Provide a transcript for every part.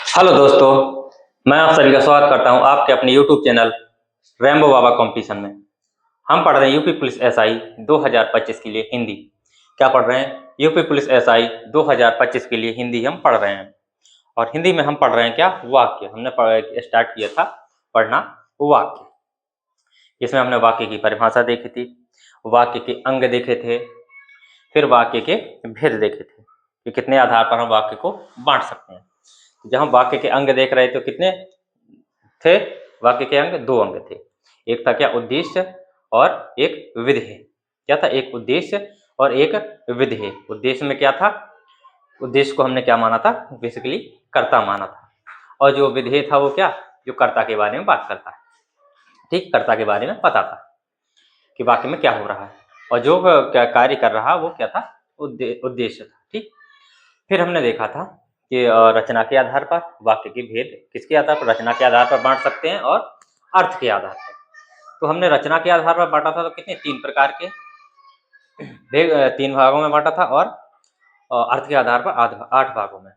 Hello दोस्तों, मैं आप सभी का स्वागत करता हूं आपके अपने YouTube चैनल रैम्बो बाबा कंपटीशन में। हम पढ़ रहे हैं यूपी पुलिस एसआई 2025 के लिए हिंदी। क्या पढ़ रहे हैं? यूपी पुलिस एसआई 2025 के लिए हिंदी हम पढ़ रहे हैं। और हिंदी में हम पढ़ रहे हैं क्या? वाक्य। हमने स्टार्ट किया था पढ़ना वाक्य। इसमें हमने वाक्य की परिभाषा देखी थी, वाक्य के अंग देखे थे, फिर वाक्य के भेद देखे थे कि कितने आधार पर हम वाक्य को बांट सकते हैं। जब हम वाक्य के अंग देख रहे थे तो कितने थे? वाक्य के अंग दो अंग थे। एक था क्या? उद्देश्य और एक विधेय। क्या था? एक उद्देश्य और एक विधेय। उद्देश्य में क्या था? उद्देश्य को हमने क्या माना था? बेसिकली कर्ता माना था। और जो विधेय था वो क्या? जो कर्ता के बारे में बात करता है। ठीक, कर्ता के बारे में पता था कि वाक्य में क्या हो रहा है, और जो क्या कार्य कर रहा वो क्या था? उद्देश्य था। ठीक, फिर हमने देखा था कि रचना के आधार पर वाक्य के भेद किसके आधार पर? रचना के आधार पर बांट सकते हैं और अर्थ के आधार पर। तो हमने रचना के आधार पर बांटा था, तो कितने? 3 प्रकार के भेद, 3 भागों में बांटा था, और अर्थ के आधार पर 8 भागों में।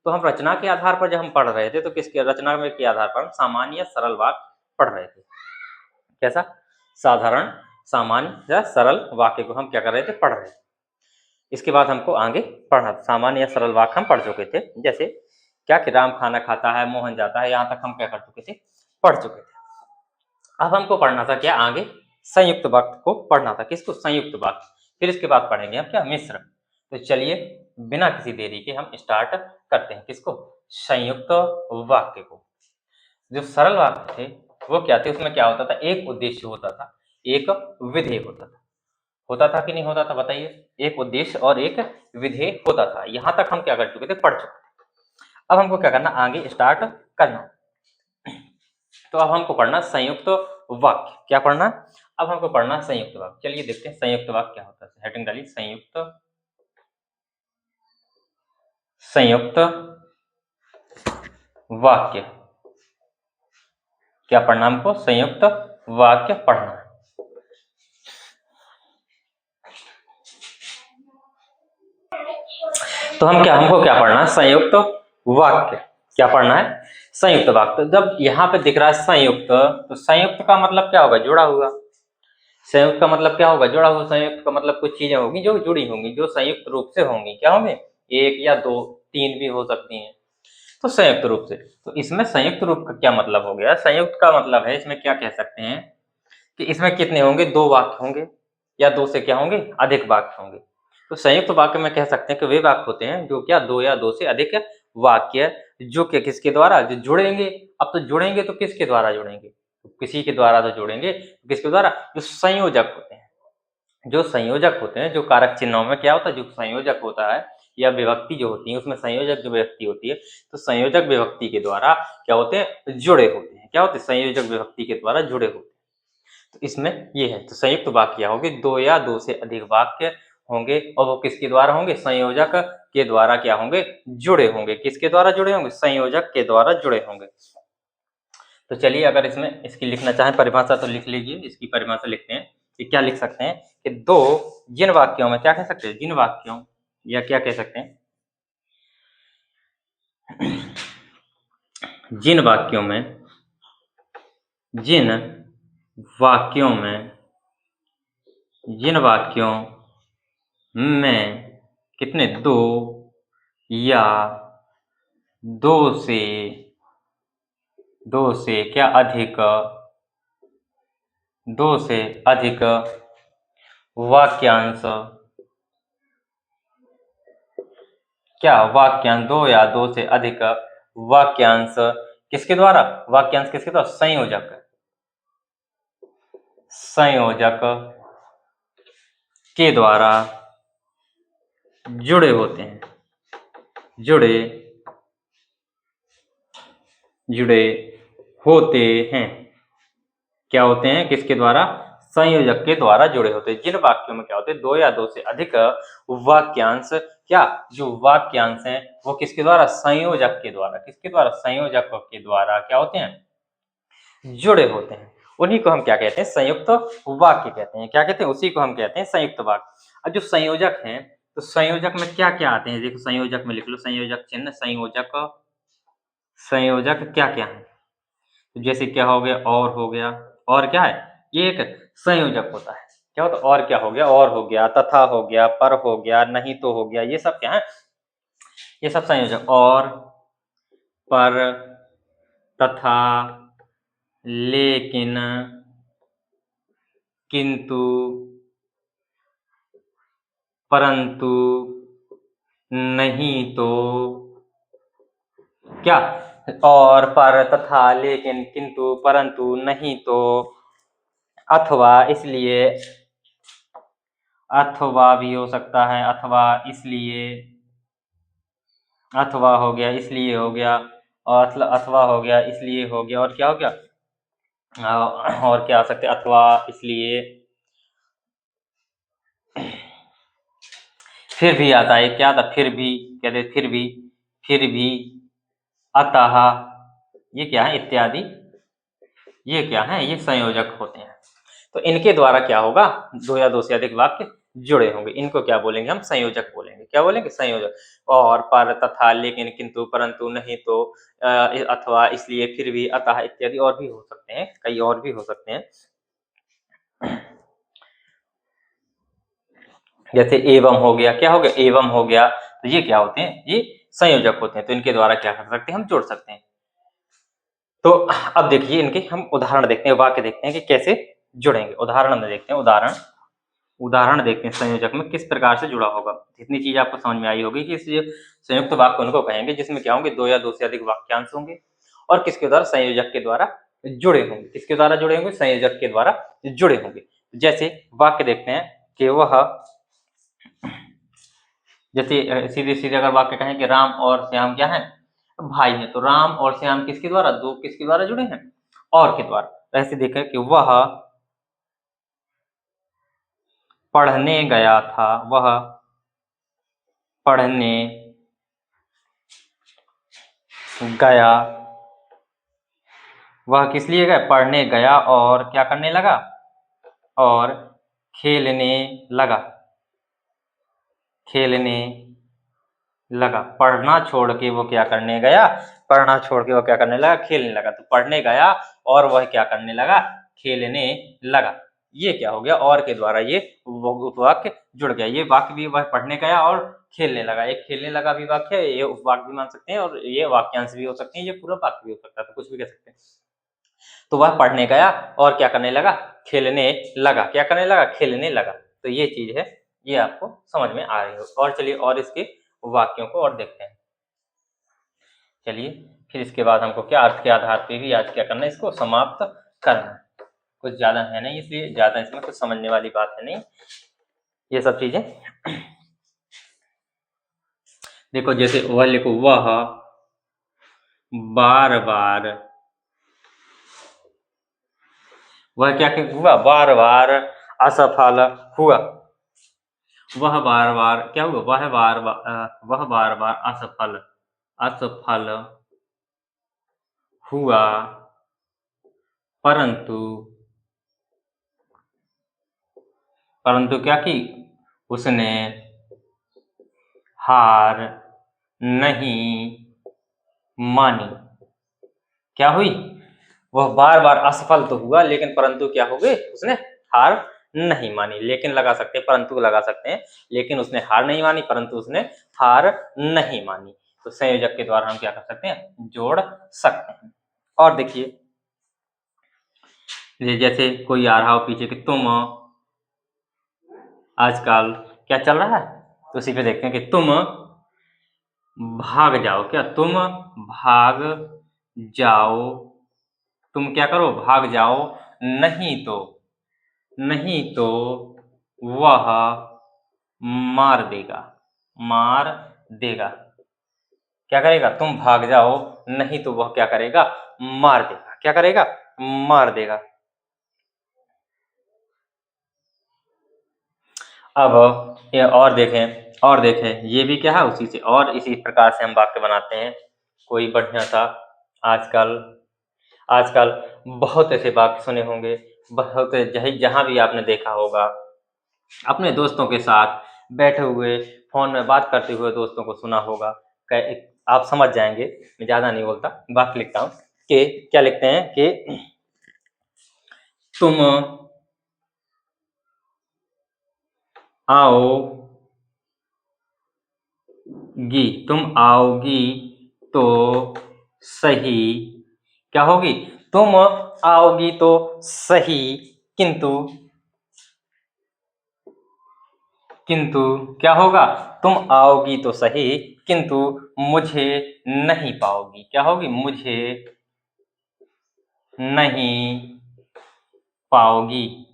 तो हम रचना के आधार पर जब हम पढ़ रहे थे तो किसके रचना में के आधार पर हम सामान्य या सरल वाक्य पढ़ रहे थे। कैसा? साधारण, सामान्य या सरल वाक्य को हम क्या कर रहे थे? पढ़ रहे थे। इसके बाद हमको आगे पढ़ना था। सामान्य या सरल वाक्य हम पढ़ चुके थे, जैसे क्या कि राम खाना खाता है, मोहन जाता है, यहाँ तक हम क्या कर चुके थे? पढ़ चुके थे। अब हमको पढ़ना था क्या? आगे संयुक्त वाक्य को पढ़ना था। किसको? संयुक्त वाक्य। फिर इसके बाद पढ़ेंगे हम क्या? मिश्र। तो चलिए बिना किसी देरी के हम स्टार्ट करते हैं। किसको? संयुक्त वाक्य को। जो सरल वाक्य थे वो क्या थे? उसमें क्या होता था? एक उद्देश्य होता था, एक विधेय होता था। होता था कि नहीं होता था? बताइए। एक उद्देश्य और एक विधेय होता था। यहां तक हम क्या कर चुके थे? पढ़ चुके थे। अब हमको क्या करना? आगे स्टार्ट करना। तो अब हमको पढ़ना संयुक्त वाक्य। क्या पढ़ना? अब हमको पढ़ना संयुक्त वाक्य। चलिए देखते हैं संयुक्त वाक्य क्या होता है। हेडिंग डालिए संयुक्त वाक्य। क्या पढ़ना हमको? संयुक्त वाक्य पढ़ना है। तो हमको क्या पढ़ना है? संयुक्त वाक्य। क्या पढ़ना है? संयुक्त वाक्य। तो जब यहाँ पे दिख रहा है संयुक्त, तो संयुक्त का मतलब क्या होगा? जुड़ा हुआ। संयुक्त का मतलब क्या होगा? जुड़ा हुआ। संयुक्त का मतलब कुछ चीजें होंगी जो जुड़ी होंगी, जो संयुक्त रूप से होंगी। क्या होंगे? एक या दो, तीन भी हो सकती हैं। तो संयुक्त रूप से। तो इसमें संयुक्त रूप का क्या मतलब हो गया? संयुक्त का मतलब है, इसमें क्या कह सकते हैं कि इसमें कितने होंगे? 2 वाक्य होंगे, या 2 से क्या होंगे? अधिक वाक्य होंगे। तो संयुक्त वाक्य में कह सकते हैं कि वे वाक्य होते हैं जो क्या? 2 या 2 से अधिक वाक्य, जो कि किसके द्वारा? जो जुड़ेंगे। अब तो जुड़ेंगे तो किसके द्वारा जुड़ेंगे? तो किसी के द्वारा तो जुड़ेंगे। किसके द्वारा? जो संयोजक होते हैं। जो संयोजक होते हैं, जो कारक चिन्हों में क्या होता है? जो संयोजक होता है या विभक्ति जो होती है, उसमें संयोजक जो विभक्ति होती है, तो संयोजक विभक्ति के द्वारा क्या होते हैं? जुड़े होते हैं। क्या होते हैं? संयोजक विभक्ति के द्वारा जुड़े होते हैं। तो इसमें ये है। तो संयुक्त वाक्य होंगे 2 या 2 से अधिक वाक्य होंगे, और वो किसके द्वारा होंगे? संयोजक के द्वारा क्या होंगे? जुड़े होंगे। किसके द्वारा जुड़े होंगे? संयोजक के द्वारा जुड़े होंगे। तो चलिए, अगर इसमें इसकी लिखना चाहें परिभाषा तो लिख लीजिए। इसकी परिभाषा लिखते हैं कि क्या लिख सकते हैं कि दो जिन वाक्यों में क्या कह सकते हैं? जिन वाक्यों, या क्या कह सकते हैं? जिन वाक्यों में, जिन वाक्यों में, जिन वाक्यों में कितने? 2 या 2 से, 2 से क्या? अधिक, 2 से अधिक वाक्यांश। क्या? वाक्यांश। 2 या 2 से अधिक वाक्यांश किसके द्वारा? वाक्यांश किसके द्वारा? संयोजक। संयोजक के द्वारा जुड़े होते हैं। जुड़े जुड़े होते हैं। क्या होते हैं? किसके द्वारा? संयोजक के द्वारा जुड़े होते हैं। जिन वाक्यों में क्या होते हैं? 2 या 2 से अधिक वाक्यांश, क्या? जो वाक्यांश हैं वो किसके द्वारा? संयोजक के द्वारा। किसके द्वारा? संयोजक के द्वारा क्या होते हैं? जुड़े होते हैं। उन्हीं को हम क्या कहते हैं? संयुक्त वाक्य कहते हैं। क्या कहते हैं? उसी को हम कहते हैं संयुक्त वाक्य। अब जो संयोजक हैं, तो संयोजक में क्या क्या आते हैं, देखो संयोजक में लिख लो, संयोजक चिन्ह, संयोजक, संयोजक क्या क्या है। तो जैसे क्या हो गया, और हो गया, और क्या है, ये एक संयोजक होता है। क्या होता है, और क्या हो गया, और हो गया, तथा हो गया, पर हो गया, नहीं तो हो गया, ये सब क्या है, ये सब संयोजक। और, पर, तथा, लेकिन, किंतु, परंतु, नहीं तो, क्या, और, पर, तथा, लेकिन, किंतु, परंतु, नहीं तो, अथवा, इसलिए, अथवा भी हो सकता है, अथवा, इसलिए, अथवा हो गया, इसलिए हो गया, और अथवा हो गया, इसलिए हो गया, और क्या हो गया, और क्या आ सकते हैं, अथवा, इसलिए, फिर भी आता है, क्या था, फिर भी, कहते फिर भी, फिर भी, अतः, ये क्या है, इत्यादि, ये क्या है, ये संयोजक होते हैं। तो इनके द्वारा क्या होगा, दो या दो से अधिक वाक्य जुड़े होंगे, इनको क्या बोलेंगे, हम संयोजक बोलेंगे। क्या बोलेंगे, संयोजक। और, पर, तथा, लेकिन, किंतु, परंतु, नहीं तो, अथवा, इसलिए, फिर भी, अतः, इत्यादि और भी हो सकते हैं, कई और भी हो सकते हैं। जैसे एवं हो गया, क्या हो गया, एवं हो गया, तो ये क्या होते हैं, ये संयोजक होते हैं। तो इनके द्वारा क्या कर सकते हैं, हम जोड़ सकते हैं। तो अब देखिए, इनके हम उदाहरण देखते हैं, वाक्य देखते हैं कि कैसे जुड़ेंगे। उदाहरण में देखते हैं, उदाहरण देखते हैं, संयोजक में किस प्रकार से जुड़ा होगा। इतनी चीज आपको समझ में आई होगी कि इस संयुक्त वाक्य उनको कहेंगे जिसमें क्या होंगे, दो या दो से अधिक वाक्यांश होंगे और किसके द्वारा, संयोजक के द्वारा जुड़े होंगे। किसके द्वारा जुड़े होंगे, संयोजक के द्वारा जुड़े होंगे। जैसे वाक्य देखते हैं कि वह, जैसे सीधे सीधे अगर वाक्य कहें कि राम और श्याम क्या है, भाई है, तो राम और श्याम किसके द्वारा, दो किसके द्वारा जुड़े हैं, और के द्वारा। ऐसे देखें कि वह पढ़ने गया था, वह पढ़ने गया, वह किस लिए गया, पढ़ने गया, और क्या करने लगा, और खेलने लगा, खेलने लगा। पढ़ना छोड़ के वो क्या करने गया, पढ़ना छोड़ के वो क्या करने लगा, खेलने लगा। तो पढ़ने गया और वह क्या करने लगा, खेलने लगा। ये क्या हो गया, और के द्वारा ये वाक्य जुड़ गया। ये वाक्य भी, वह पढ़ने गया और खेलने लगा, एक खेलने लगा भी वाक्य है, ये उपवाक्य भी मान सकते हैं और ये वाक्यांश भी हो सकते हैं, ये पूरा वाक्य भी हो सकता है, तो कुछ भी कह सकते हैं। तो वह पढ़ने गया और क्या करने लगा, खेलने लगा। क्या करने लगा, खेलने लगा। तो ये चीज है, ये आपको समझ में आ रही हो। और चलिए, और इसके वाक्यों को और देखते हैं। चलिए, फिर इसके बाद हमको क्या, अर्थ के आधार पे भी आज क्या करना है, इसको समाप्त करना है। कुछ ज्यादा है नहीं, इसलिए ज्यादा इसमें कुछ समझने वाली बात है नहीं, ये सब चीजें। देखो, जैसे वह लिखो, वह बार बार, वह क्या हुआ, बार बार असफल हुआ। वह बार बार क्या हुआ, वह बार बार असफल, असफल हुआ, परंतु, परंतु क्या की, उसने हार नहीं मानी। क्या हुई, वह बार बार असफल तो हुआ, लेकिन परंतु क्या हो गए, उसने हार नहीं मानी। लेकिन लगा सकते हैं, परंतु लगा सकते हैं, लेकिन उसने हार नहीं मानी, परंतु उसने हार नहीं मानी। तो संयोजक के द्वारा हम क्या कर सकते हैं, जोड़ सकते हैं। और देखिए, जैसे कोई आ रहा हो पीछे कि तुम आजकल क्या चल रहा है, तो उसी पे देखते हैं कि तुम भाग जाओ। क्या, तुम भाग जाओ, तुम क्या करो, भाग जाओ, नहीं तो, नहीं तो वह मार देगा, मार देगा। क्या करेगा, तुम भाग जाओ, नहीं तो वह क्या करेगा, मार देगा। क्या करेगा, मार देगा। अब ये और देखें, और देखें, ये भी क्या है, उसी से और इसी प्रकार से हम वाक्य बनाते हैं। कोई बढ़िया सा, आजकल, आजकल बहुत ऐसे वाक्य सुने होंगे, बहुत जहाँ भी आपने देखा होगा, अपने दोस्तों के साथ बैठे हुए फोन में बात करते हुए दोस्तों को सुना होगा। आप समझ जाएंगे, मैं ज़्यादा नहीं बोलता, वाक्य लिखता हूँ कि क्या लिखते हैं कि तुम आओगी तो सही। क्या होगी? तुम आओगी तो सही, किंतु क्या होगा? तुम आओगी तो सही, किंतु मुझे नहीं पाओगी। क्या होगी? मुझे नहीं पाओगी।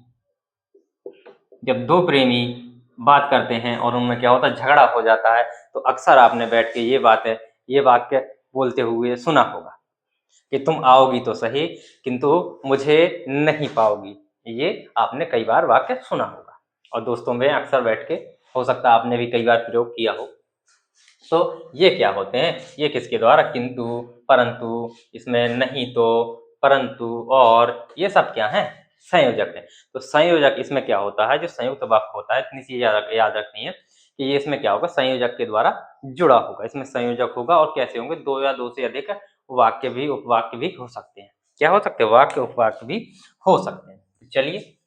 जब दो प्रेमी बात करते हैं और उनमें क्या होता है, झगड़ा हो जाता है, तो अक्सर आपने बैठ के ये वाक्य बोलते हुए सुना होगा कि तुम आओगी तो सही, किंतु मुझे नहीं पाओगी। ये आपने कई बार वाक्य सुना होगा और दोस्तों में अक्सर बैठ के हो सकता है आपने भी कई बार प्रयोग किया हो। तो ये क्या होते हैं? ये किसके द्वारा? किंतु, परंतु, इसमें नहीं तो, परंतु, और, ये सब क्या है? संयोजक है। तो संयोजक इसमें क्या होता है? जो संयुक्त वाक्य होता है, इतनी चीज याद रखनी है कि ये इसमें क्या होगा? संयोजक के द्वारा जुड़ा होगा। इसमें संयोजक होगा और कैसे होंगे? दो या दो से अधिक वाक्य भी, उपवाक्य भी हो सकते हैं। क्या हो सकते हैं? वाक्य, उपवाक्य भी हो सकते हैं। चलिए,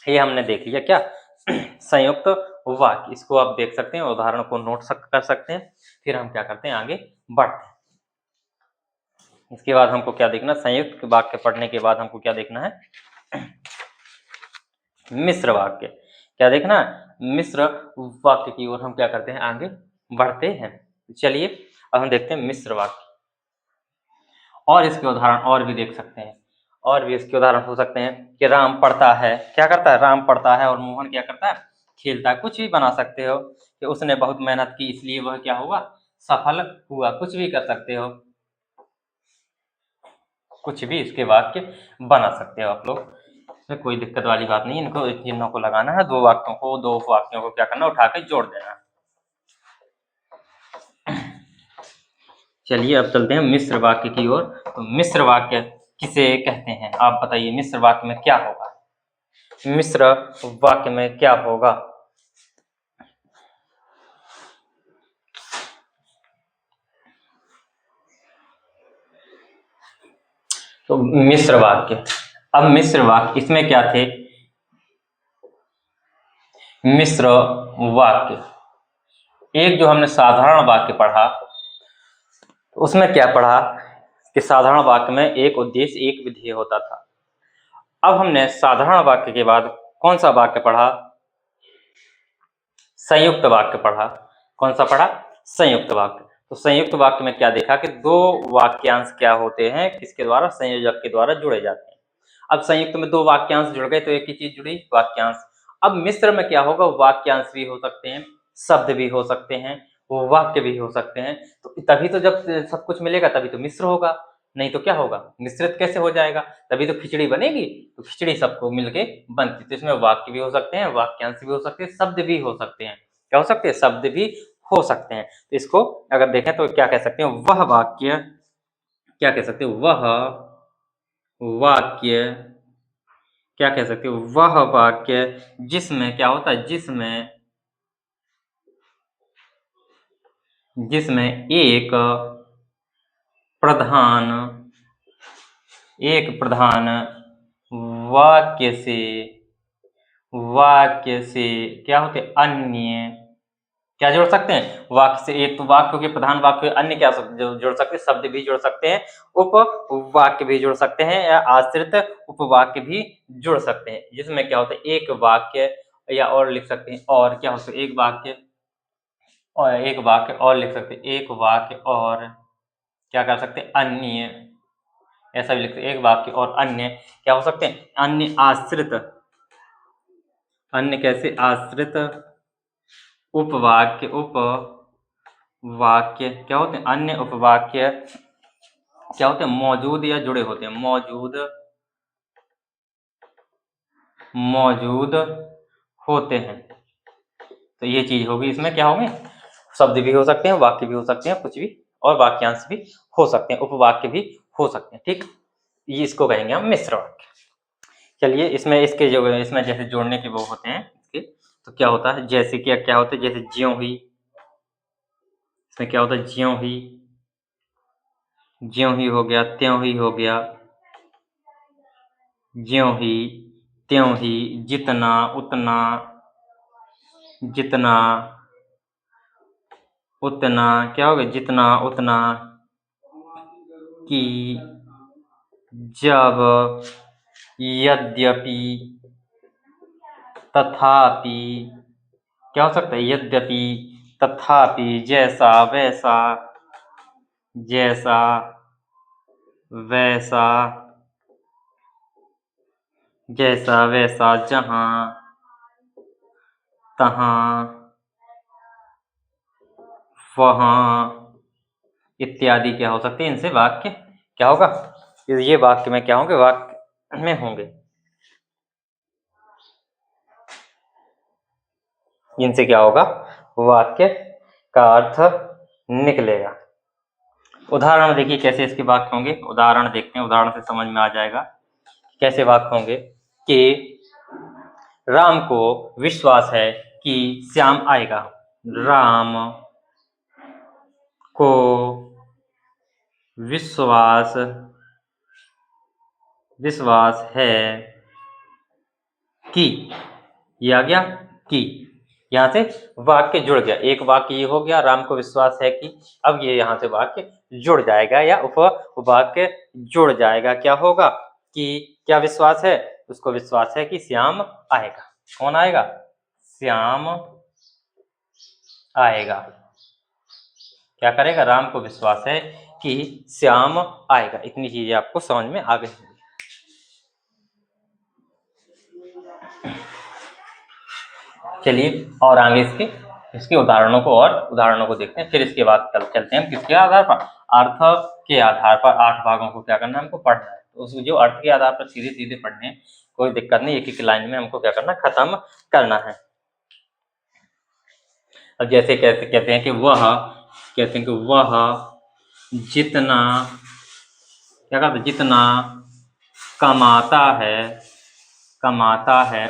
ये हमने देख लिया क्या? संयुक्त वाक्य। इसको आप देख सकते हैं, उदाहरण को नोट कर सकते हैं। फिर हम क्या करते हैं? आगे बढ़ते हैं। इसके बाद हमको क्या देखना? संयुक्त वाक्य पढ़ने के बाद हमको क्या देखना है? मिश्र वाक्य। क्या देखना? मिश्र वाक्य की ओर हम क्या करते हैं? आगे बढ़ते हैं। चलिए, अब हम देखते हैं मिश्र वाक्य। और इसके उदाहरण और भी देख सकते हैं। और भी इसके उदाहरण हो सकते हैं कि राम पढ़ता है। क्या करता है? राम पढ़ता है और मोहन क्या करता है? खेलता है। कुछ भी बना सकते हो कि उसने बहुत मेहनत की इसलिए वह क्या हुआ? सफल हुआ। कुछ भी कर सकते हो, कुछ भी इसके वाक्य बना सकते हो आप लोग। इसमें कोई दिक्कत वाली बात नहीं है। इनको चिन्हों को लगाना है, दो वाक्यों को क्या करना? उठा के जोड़ देना। चलिए, अब चलते हैं मिश्र वाक्य की ओर। तो मिश्र वाक्य किसे कहते हैं? आप बताइए, मिश्र वाक्य में क्या होगा? मिश्र वाक्य में क्या होगा? तो मिश्र वाक्य, अब मिश्र वाक्य इसमें क्या थे? मिश्र वाक्य, एक जो हमने साधारण वाक्य पढ़ा, तो उसमें क्या पढ़ा कि साधारण वाक्य में एक उद्देश्य, एक विधेय होता था। अब हमने साधारण वाक्य के बाद कौन सा वाक्य पढ़ा? संयुक्त वाक्य पढ़ा। कौन सा पढ़ा? संयुक्त वाक्य। तो संयुक्त वाक्य में क्या देखा कि दो वाक्यांश क्या होते हैं? किसके द्वारा? संयोजक के द्वारा जुड़े जाते हैं। अब संयुक्त में दो वाक्यांश जुड़ गए तो एक ही चीज जुड़ी, वाक्यांश। अब मिश्र में क्या होगा? वाक्यांश भी हो सकते हैं, शब्द भी हो सकते हैं, वो वाक्य भी हो सकते हैं। तो तभी तो जब सब कुछ मिलेगा तभी तो मिश्र होगा, नहीं तो क्या होगा? मिश्रित कैसे हो जाएगा? तभी तो खिचड़ी बनेगी। तो खिचड़ी सबको मिलके बनती। तो इसमें वाक्य भी हो सकते हैं, वाक्यांश भी हो सकते हैं, शब्द भी हो सकते हैं। क्या हो सकते हैं? शब्द भी हो सकते हैं। तो इसको अगर देखें तो क्या कह सकते हैं? वह वाक्य, क्या कह सकते हैं? वह वाक्य, क्या कह सकते हो? वह वाक्य जिसमें क्या होता है? जिसमें प्रधान एक प्रधान वाक्य से क्या होते? अन्य क्या जोड़ सकते हैं? वाक्य से एक तो वाक्य के प्रधान वाक्य, अन्य क्या जोड़ सकते हैं? शब्द भी जोड़ सकते हैं, उपवाक्य भी जोड़ सकते हैं, या आश्रित उपवाक्य भी जोड़ सकते हैं। जिसमें क्या होता है? एक वाक्य, या और लिख सकते हैं, और क्या होता है? एक वाक्य और लिख सकते हैं, एक वाक्य और क्या कर सकते हैं? अन्य, ऐसा भी लिखते हैं। एक वाक्य और अन्य क्या हो सकते हैं? अन्य आश्रित, अन्य कैसे? आश्रित उपवाक्य क्या होते हैं? अन्य उपवाक्य क्या होते हैं? मौजूद या जुड़े होते हैं, मौजूद होते हैं। तो ये चीज होगी। इसमें क्या होंगे? शब्द भी हो सकते हैं, वाक्य भी हो सकते हैं, कुछ भी, और वाक्यांश भी हो सकते हैं, उपवाक्य भी हो सकते हैं। ठीक, ये इसको कहेंगे हम मिश्र वाक्य। चलिए, इसमें जैसे जोड़ने के वो होते हैं इसके, तो क्या होता है? जैसे कि क्या होता है? जैसे ज्यों हुई, इसमें क्या होता है, ज्यों ही हो गया, त्यों ही हो गया, ज्यों ही त्यों ही, जितना उतना, जितना उतना, क्या हो गया, जितना उतना, कि, जब, यद्यपि, तथापि, क्या हो सकता है, यद्यपि, तथापि, जैसा वैसा, जैसा वैसा, जैसा वैसा, जहाँ तहाँ, वहाँ, इत्यादि क्या हो सकते हैं, इनसे वाक्य क्या होगा, ये वाक्य में क्या होंगे, वाक्य में होंगे, इनसे क्या होगा, वाक्य का अर्थ निकलेगा। उदाहरण देखिए कैसे इसके वाक्य होंगे, उदाहरण देखते हैं, उदाहरण से समझ में आ जाएगा कैसे वाक्य होंगे। कि राम को विश्वास है कि श्याम आएगा, राम को विश्वास है कि, ये आ गया कि, यहाँ से वाक्य जुड़ गया, एक वाक्य ये हो गया, राम को विश्वास है कि, अब ये यहाँ से वाक्य जुड़ जाएगा या उपवाक्य जुड़ जाएगा, क्या होगा कि क्या विश्वास है, उसको विश्वास है कि श्याम आएगा। कौन आएगा, श्याम आएगा, क्या करेगा, राम को विश्वास है कि श्याम आएगा। इतनी चीजें आपको समझ में आ गई। चलिए और आगे इसके उदाहरणों को देखते हैं, फिर इसके बाद चलते हैं हम किसके आधार पर, अर्थ के आधार पर 8 भागों को क्या करना है, हमको पढ़ना है। तो उस जो अर्थ के आधार पर सीधे सीधे पढ़ने हैं, कोई दिक्कत नहीं, एक एक लाइन में हमको क्या करना, खत्म करना है। अब जैसे कहते हैं कि वह जितना, क्या कहते हैं, जितना कमाता है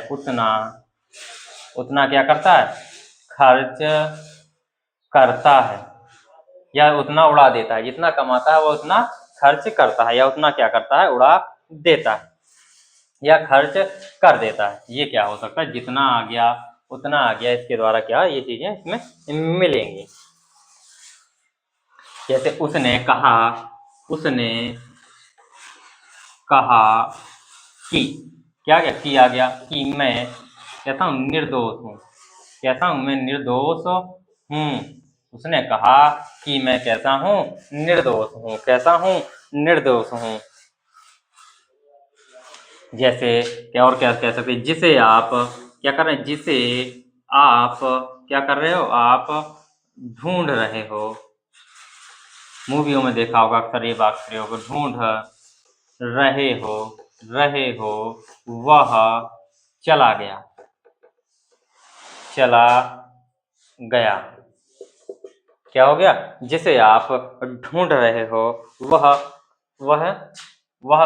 उतना क्या करता है, खर्च करता है, या उतना उड़ा देता है। जितना कमाता है वो उतना खर्च करता है, या उतना क्या करता है, उड़ा देता है या खर्च कर देता है। ये क्या हो सकता है, जितना आ गया, उतना आ गया, इसके द्वारा क्या ये चीजें इसमें मिलेंगी। जैसे उसने कहा कि, क्या गया, कि आ गया, कि मैं कैसा हूँ, निर्दोष हूँ, कैसा हूँ, मैं निर्दोष हूँ। उसने कहा कि मैं कैसा हूँ, निर्दोष हूँ, कैसा हूँ, निर्दोष हूँ। जैसे क्या और क्या कह सकते, जिसे आप क्या कर रहे हैं, जिसे आप क्या कर रहे हो, आप ढूंढ रहे हो। मूवियों में देखा होगा अक्सर ये बात प्रयोग, ढूंढ रहे हो, वह चला गया। क्या हो गया, जिसे आप ढूंढ रहे हो, वह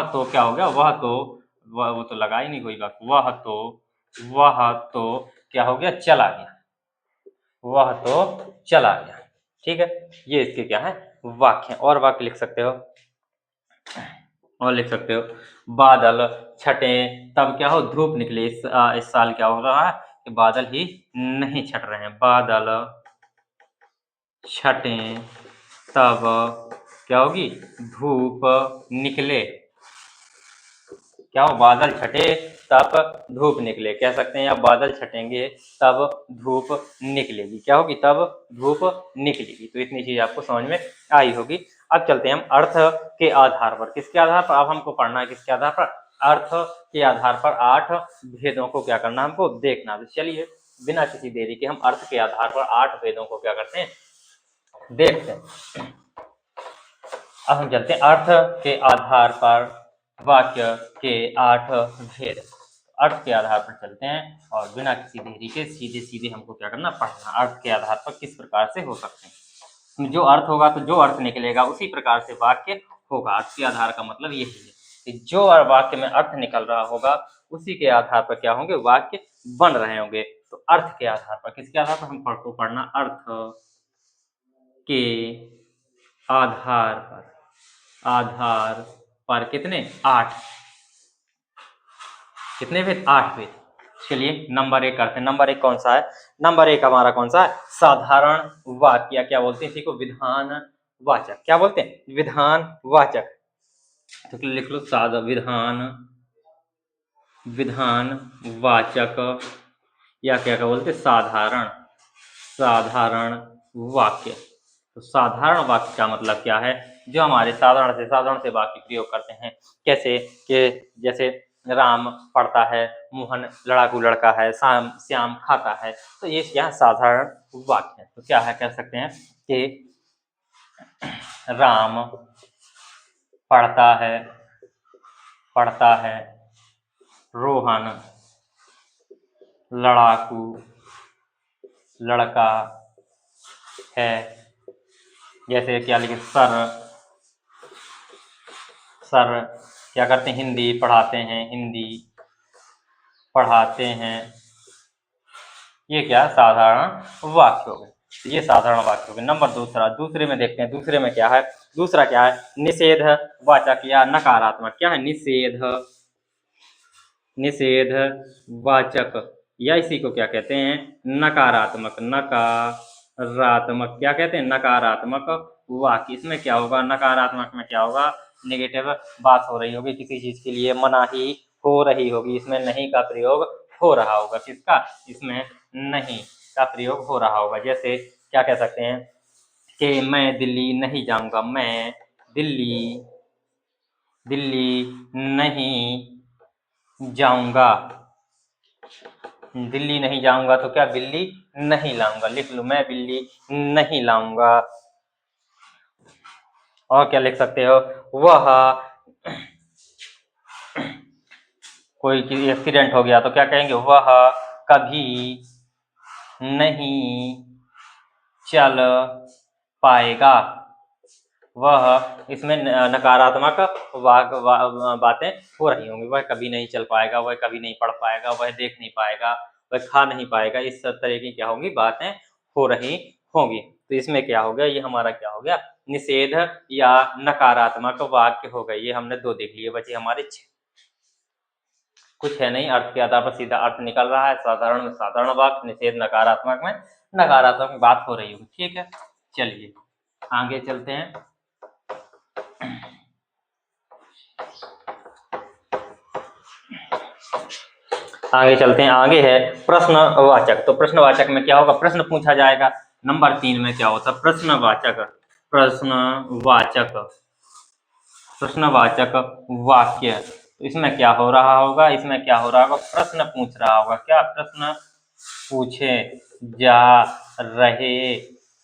तो क्या हो गया, वो तो लगा ही नहीं कोई बात, वह तो क्या हो गया, चला गया, वह तो चला गया। ठीक है, ये इसके क्या है, वाक्य। और वाक्य लिख सकते हो, बादल छटे तब क्या हो, धूप निकले। इस साल क्या हो रहा है कि बादल ही नहीं छट रहे हैं, बादल छटे तब क्या होगी, धूप निकले। क्या हो, बादल छटे तब धूप निकले, कह सकते हैं, या बादल छटेंगे तब धूप निकलेगी। क्या होगी, तब धूप निकलेगी। तो इतनी चीज आपको समझ में आई होगी। अब चलते हैं हम अर्थ के आधार पर, किसके आधार पर, अब हमको पढ़ना है किसके आधार पर, अर्थ के आधार पर 8 भेदों को क्या करना, हमको देखना। तो चलिए बिना किसी देरी के हम अर्थ के आधार पर 8 भेदों को क्या करते हैं, देखते हैं। अब हम चलते हैं अर्थ के आधार पर वाक्य के 8 भेद। अर्थ के आधार पर चलते हैं और बिना किसी देरी के सीधे सीधे हमको क्या करना, पढ़ना। अर्थ के आधार पर किस प्रकार से हो सकते हैं, जो अर्थ होगा तो जो अर्थ निकलेगा उसी प्रकार से वाक्य होगा। अर्थ के आधार का मतलब यही है कि जो वाक्य में अर्थ निकल रहा होगा उसी के आधार पर क्या होंगे, वाक्य बन रहे होंगे। तो अर्थ के आधार पर, किसके आधार पर हमको पढ़ना, अर्थ के आधार पर कितने 8, कितने वेद 8 वेद। चलिए नंबर 1 करते हैं। नंबर 1 कौन सा है? नंबर 1 हमारा कौन सा है? साधारण वाक्य, क्या बोलते हैं इसी को? विधान वाचक। क्या बोलते हैं? विधान वाचक। तो लिख लो साधा विधान वाचक, या क्या बोलते हैं? साधारण वाक्य। तो साधारण वाक्य का मतलब क्या है? जो हमारे साधारण से वाक्य प्रयोग करते हैं। कैसे कि जैसे राम पढ़ता है, मोहन लड़ाकू लड़का है, श्याम खाता है। तो ये क्या साधारण वाक्य है। तो क्या है, कह सकते हैं कि राम पढ़ता है, रोहन लड़ाकू लड़का है। जैसे क्या लिखे? सर क्या करते हैं? हिंदी पढ़ाते हैं। ये क्या साधारण वाक्य हो गए। ये साधारण वाक्य हो गए। नंबर दूसरे में देखते हैं। दूसरे में क्या है? दूसरा क्या है? निषेध वाचक या नकारात्मक। क्या है? निषेध वाचक, या इसी को क्या कहते हैं? नकारात्मक। क्या कहते हैं? नकारात्मक वाक्य। इसमें क्या होगा? नकारात्मक में क्या होगा? नेगेटिव बात हो रही होगी, किसी चीज के लिए मनाही हो रही होगी। इसमें नहीं का प्रयोग हो रहा होगा। किसका? इसमें नहीं का प्रयोग हो रहा होगा। जैसे क्या कह सकते हैं कि मैं दिल्ली नहीं जाऊंगा। मैं दिल्ली नहीं जाऊंगा। दिल्ली नहीं जाऊंगा तो क्या? बिल्ली नहीं लाऊंगा। लिख लो, मैं बिल्ली नहीं लाऊंगा। और क्या लिख सकते हो? वह कोई एक्सीडेंट हो गया तो क्या कहेंगे? वह कभी नहीं चल पाएगा। वह, इसमें नकारात्मक बातें हो रही होंगी। वह कभी नहीं चल पाएगा, वह कभी नहीं पढ़ पाएगा, वह देख नहीं पाएगा, वह खा नहीं पाएगा। इस तरह की क्या होंगी? बातें हो रही होंगी। तो इसमें क्या हो गया? ये हमारा क्या हो गया? निषेध या नकारात्मक वाक्य हो गए। ये हमने 2 देख लिए, बचे हमारे 6। कुछ है नहीं, अर्थ के आधार पर सीधा अर्थ निकल रहा है। साधारण में साधारण वाक्य, निषेध नकारात्मक में नकारात्मक बात हो रही होगी। ठीक है, चलिए आगे चलते हैं। आगे है प्रश्नवाचक। तो प्रश्नवाचक में क्या होगा? प्रश्न पूछा जाएगा। नंबर 3 में क्या होता है? प्रश्नवाचक वाक्य। तो इसमें क्या हो रहा होगा? प्रश्न पूछ रहा होगा। क्या? प्रश्न पूछे जा रहे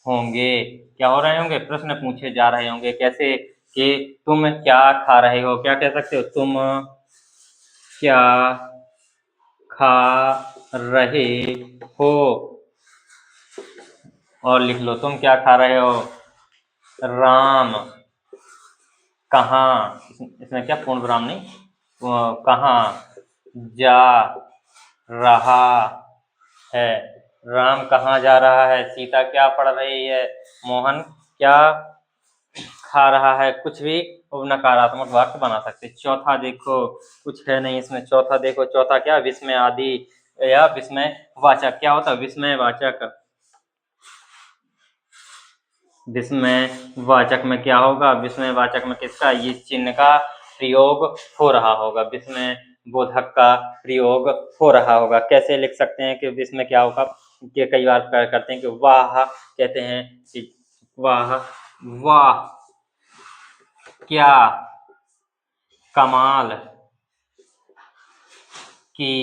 होंगे। क्या हो रहे होंगे? प्रश्न पूछे जा रहे होंगे। कैसे? कि तुम क्या खा रहे हो। क्या कह सकते हो? तुम क्या खा रहे हो। और लिख लो, तुम क्या खा रहे हो? राम कहाँ, इसमें क्या पूर्ण विराम नहीं, कहाँ जा रहा है। राम कहाँ जा रहा है? सीता क्या पढ़ रही है? मोहन क्या खा रहा है? कुछ भी नकारात्मक वाक्य बना सकते। चौथा देखो, कुछ है नहीं इसमें। चौथा देखो, चौथा क्या? विस्मय आदि या विस्मय वाचक। क्या होता है? विस्मय वाचक में क्या होगा? विस्मय वाचक में किसका? ये चिन्ह का प्रयोग हो रहा होगा। विस्मय बोधक का प्रयोग हो रहा होगा। कैसे लिख सकते हैं कि विस्मय क्या होगा? कि कई बार करते हैं कि वाह, कहते हैं कि वाह क्या कमाल की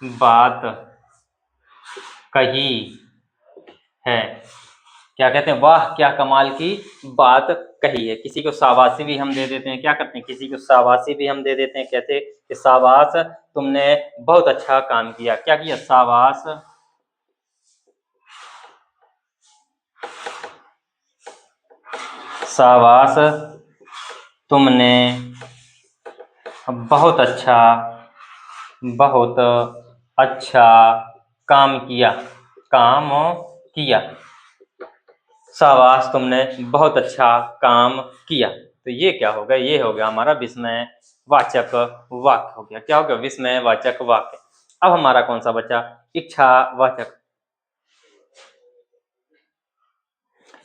बात कही है। क्या कहते हैं? वाह क्या कमाल की बात कही है। किसी को शाबाशी भी हम दे देते हैं। क्या करते हैं? किसी को शाबाशी भी हम दे देते हैं। कहते कि शाबाश, तुमने बहुत अच्छा काम किया। क्या किया? शाबाश तुमने बहुत अच्छा काम किया। शाबाश, तुमने बहुत अच्छा काम किया। तो ये क्या हो गया, ये हो गया हमारा विस्मय वाचक वाक्य हो गया। क्या हो गया, विस्मय वाचक वाक्य। अब हमारा कौन सा बचा, इच्छावाचक।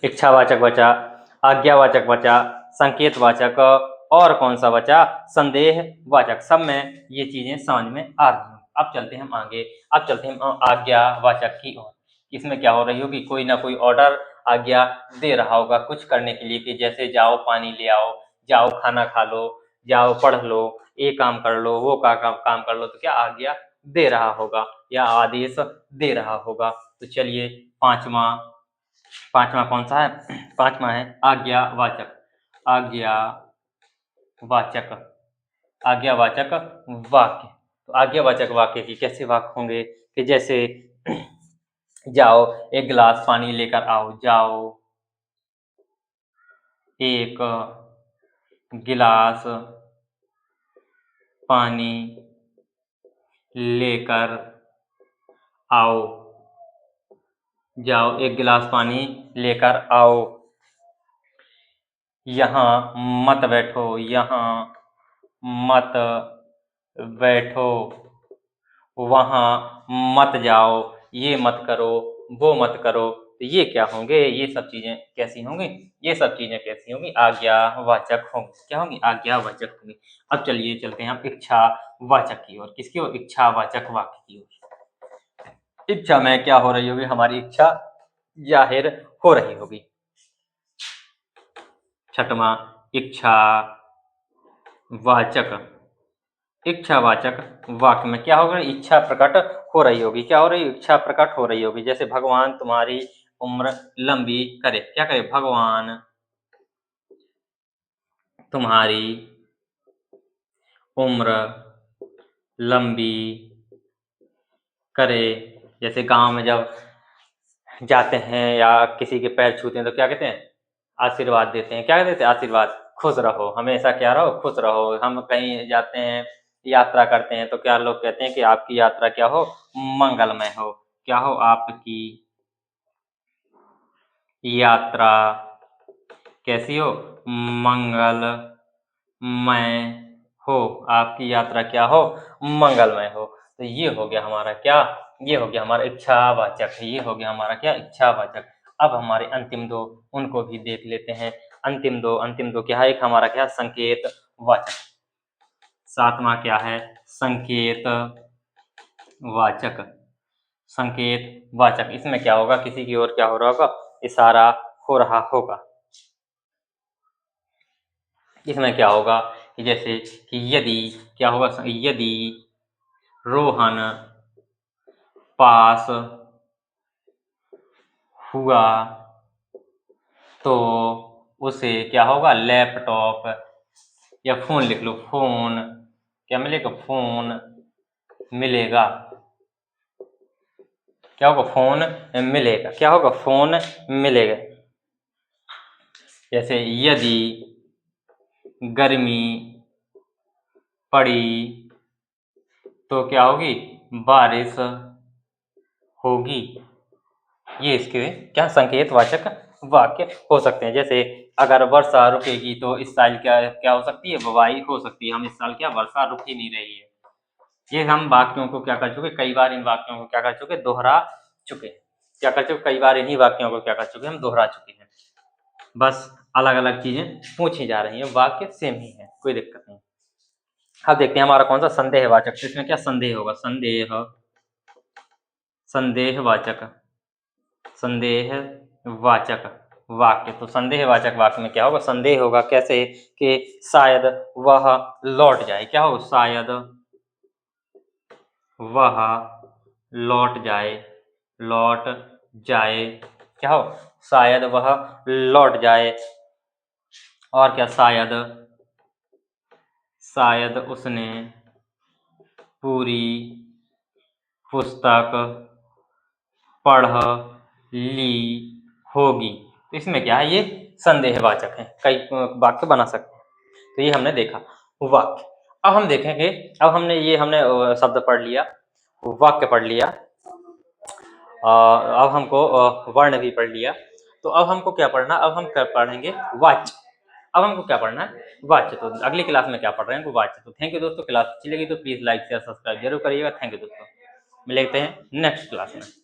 इच्छावाचक बचा, आज्ञावाचक बचा, संकेतवाचक, और कौन सा बचा, संदेहवाचक। सब में ये चीजें समझ में आ रही हैं। अब चलते हैं हम आगे, अब चलते हैं हम आज्ञावाचक की ओर। इसमें क्या हो रही होगी, कोई ना कोई ऑर्डर, आज्ञा दे रहा होगा कुछ करने के लिए, कि जैसे जाओ पानी ले आओ, जाओ खाना खा लो, जाओ पढ़ लो, ये काम कर लो, वो काम कर लो। तो क्या आज्ञा दे रहा होगा या आदेश दे रहा होगा। तो चलिए पांचवा कौन सा है, पांचवा है आज्ञावाचक। आज्ञावाचक, आज्ञावाचक वाक्य। तो आज्ञावाचक वाक्य की कैसे वाक्य होंगे, कि जैसे जाओ एक गिलास पानी लेकर आओ, जाओ एक गिलास पानी लेकर आओ, जाओ एक गिलास पानी लेकर आओ। यहाँ मत बैठो, यहाँ मत बैठो, वहाँ मत जाओ, ये मत करो, वो मत करो। तो ये क्या होंगे, ये सब चीजें कैसी होंगी, ये सब चीजें कैसी होंगी, आज्ञावाचक होंगी। क्या होंगी, आज्ञावाचक होंगी। अब चलिए चलते हैं हम इच्छावाचक की ओर। किसकी ओर, इच्छावाचक वाक्य की ओर। इच्छा में क्या हो रही होगी, हमारी इच्छा जाहिर हो रही होगी। छठवां, इच्छावाचक। इच्छावाचक वाक्य में क्या होगा, इच्छा प्रकट हो रही होगी। क्या हो रही, इच्छा प्रकट हो रही होगी। जैसे भगवान तुम्हारी उम्र लंबी करे। क्या करे, भगवान तुम्हारी उम्र लंबी करे। जैसे गांव में जब जाते हैं या किसी के पैर छूते हैं तो क्या कहते हैं, आशीर्वाद देते हैं। क्या देते हैं, आशीर्वाद, खुश रहो, हमेशा क्या रहो, खुश रहो। हम कहीं जाते हैं, यात्रा करते हैं, तो क्या लोग कहते हैं कि आपकी यात्रा क्या हो, मंगलमय हो। क्या हो, आपकी यात्रा कैसी हो, मंगलमय हो। आपकी यात्रा क्या हो, मंगलमय हो। तो ये हो गया हमारा क्या, ये हो गया हमारा इच्छावाचक। ये हो गया हमारा क्या, इच्छावाचक। अब हमारे अंतिम दो, उनको भी देख लेते हैं। अंतिम दो क्या है, एक हमारा क्या, संकेतवाचक। सातवां क्या है, संकेतवाचक। संकेतवाचक, इसमें क्या होगा, किसी की ओर क्या हो रहा होगा, इशारा हो रहा होगा। इसमें क्या होगा, कि जैसे कि यदि, क्या होगा, यदि रोहन पास हुआ तो उसे क्या होगा, लैपटॉप या फोन लिख लो, फोन क्या मिलेगा, फोन मिलेगा। क्या होगा, फोन मिलेगा। क्या होगा, फोन मिलेगा। जैसे यदि गर्मी पड़ी तो क्या होगी, बारिश होगी। ये इसके क्या, संकेतवाचक वाक्य हो सकते हैं। जैसे अगर वर्षा रुकेगी तो इस साल क्या क्या हो सकती है, बुवाई हो सकती है। हम इस साल क्या, वर्षा रुक ही नहीं रही है। ये हम वाक्यों को क्या कर चुके, कई बार इन वाक्यों को क्या कर चुके, दोहरा चुके। क्या कर चुके, कई बार इन्हीं वाक्यों को क्या कर चुके, हम दोहरा चुके हैं। बस अलग अलग चीजें पूछी जा रही हैं, वाक्य सेम ही है, कोई दिक्कत नहीं। अब देखते हैं हमारा कौन सा, संदेहवाचक। तो इसमें क्या संदेह होगा, संदेहवाचक, संदेहवाचक वाक्य। तो संदेहवाचक वाक्य में क्या होगा, संदेह होगा। कैसे, कि शायद वह लौट जाए। क्या हो, शायद वह लौट जाए, लौट जाए। क्या हो, शायद वह लौट जाए। और क्या, शायद उसने पूरी पुस्तक पढ़ ली होगी। तो इसमें क्या है, ये संदेहवाचक है, कई वाक्य बना सकते हैं। तो ये हमने देखा वाक्य। अब हम देखेंगे, अब हमने शब्द पढ़ लिया, वाक्य पढ़ लिया, अब हमको वर्ण भी पढ़ लिया। तो अब हमको क्या पढ़ना, अब हम क्या पढ़ेंगे, वॉच। अब हमको क्या पढ़ना है, वॉच। तो अगली क्लास में क्या पढ़ रहे हैं, वॉच। तो थैंक यू दोस्तों, क्लास अच्छी लगी तो प्लीज़ लाइक शेयर सब्सक्राइब जरूर करिएगा। थैंक यू दोस्तों, मिलते हैं नेक्स्ट क्लास में।